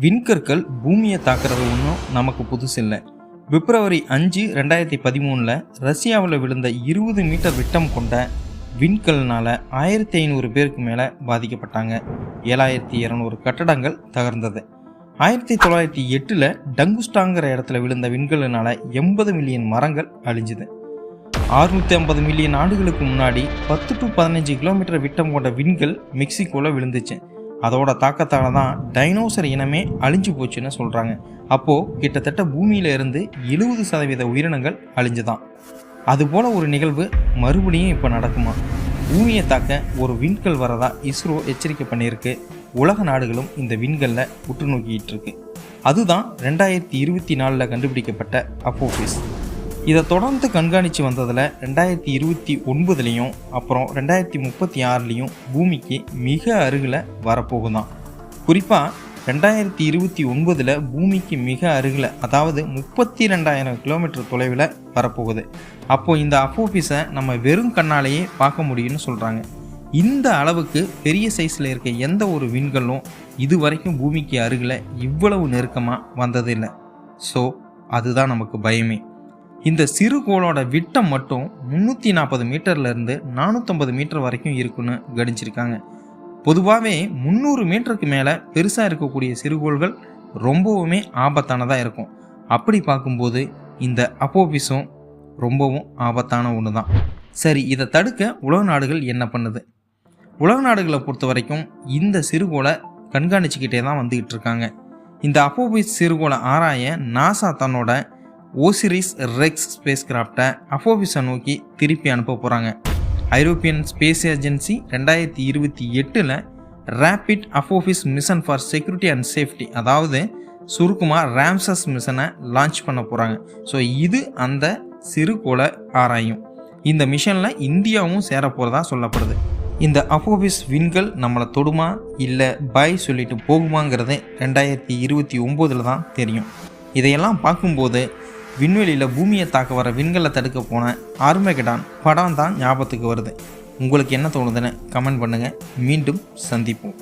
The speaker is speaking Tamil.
விண்கற்கள் பூமியை தாக்குறது ஒன்றும் நமக்கு புதுசு இல்லை. பிப்ரவரி 5, 2013 ரஷ்யாவில் விழுந்த 20 மீட்டர் விட்டம் கொண்ட விண்கல்னால் 1500 பேருக்கு மேலே பாதிக்கப்பட்டாங்க. 7200 கட்டடங்கள் தகர்ந்தது. 1908 டங்குஸ்டாங்கிற இடத்துல விழுந்த விண்கல்னால் 80 மில்லியன் மரங்கள் அழிஞ்சுது. 650 மில்லியன் ஆண்டுகளுக்கு முன்னாடி 10 to 15 கிலோமீட்டர் விட்டம் கொண்ட விண்கல் மெக்சிகோவில் விழுந்துச்சு. அதோட தாக்கத்தால் தான் டைனோசர் இனமே அழிஞ்சு போச்சுன்னு சொல்கிறாங்க. அப்போது கிட்டத்தட்ட பூமியில் இருந்து 70% உயிரினங்கள் அழிஞ்சுதான். அதுபோல் ஒரு நிகழ்வு மறுபடியும் இப்போ நடக்குமா? பூமியை தாக்க ஒரு விண்கல் வரதா இஸ்ரோ எச்சரிக்கை பண்ணியிருக்கு. உலக நாடுகளும் இந்த விண்கல்லை உற்று நோக்கிட்டு இருக்கு. அதுதான் 2024 கண்டுபிடிக்கப்பட்ட அப்போபிஸ். இதை தொடர்ந்து கண்காணித்து வந்ததில் 2029 அப்புறம் 2036 பூமிக்கு மிக அருகில் வரப்போகுதான். குறிப்பாக 2029 பூமிக்கு மிக அருகில், அதாவது 32,000 கிலோமீட்டர் தொலைவில் வரப்போகுது. அப்போது இந்த அப்போபிஸை நம்ம வெறும் கண்ணாலேயே பார்க்க முடியும்னு சொல்கிறாங்க. இந்த அளவுக்கு பெரிய சைஸில் இருக்க எந்த ஒரு விண்கல்லும் இது வரைக்கும் பூமிக்கு அருகில் இவ்வளவு நெருக்கமாக வந்ததில்லை. ஸோ அதுதான் நமக்கு பயமே. இந்த சிறுகோளோட விட்டம் மட்டும் 340 மீட்டர்லேருந்து 450 மீட்டர் வரைக்கும் இருக்குன்னு கணிச்சிருக்காங்க. பொதுவாகவே 300 மீட்டருக்கு மேலே பெருசாக இருக்கக்கூடிய சிறுகோள்கள் ரொம்பவுமே ஆபத்தானதாக இருக்கும். அப்படி பார்க்கும்போது இந்த அப்போபிஸும் ரொம்பவும் ஆபத்தான ஒன்று தான். சரி, இதை தடுக்க உலக நாடுகள் என்ன பண்ணுது? உலக நாடுகளை பொறுத்த வரைக்கும் இந்த சிறுகோளை கண்காணிச்சுக்கிட்டே தான் வந்துக்கிட்டு இருக்காங்க. இந்த அப்போபிஸ் சிறுகோளை ஆராய நாசா தன்னோட ஓசிரிஸ் ரெக்ஸ் ஸ்பேஸ் கிராஃப்டை அப்போபிஸை நோக்கி திருப்பி அனுப்ப போகிறாங்க. European space agency 2028 rapid Apophis mission for security and safety, அதாவது சுருக்கமாக ராம்சஸ் மிஷனை லான்ச் பண்ண போகிறாங்க. ஸோ இது அந்த சிறுகோளை ஆராயும். இந்த மிஷனில் இந்தியாவும் சேர போகிறதா சொல்லப்படுது. இந்த அப்போபிஸ் விண்கல் நம்மளை தொடுமா இல்லை பாய் சொல்லிட்டு போகுமாங்கிறது 2029 தான் தெரியும். இதையெல்லாம் பார்க்கும்போது விண்வெளியில் பூமியை தாக்க வர விண்கலை தடுக்க போன ஆர்மகெடான் படம் தான் ஞாபகத்துக்கு வருது. உங்களுக்கு என்ன தோணுதுன்னு கமெண்ட் பண்ணுங்கள். மீண்டும் சந்திப்போம்.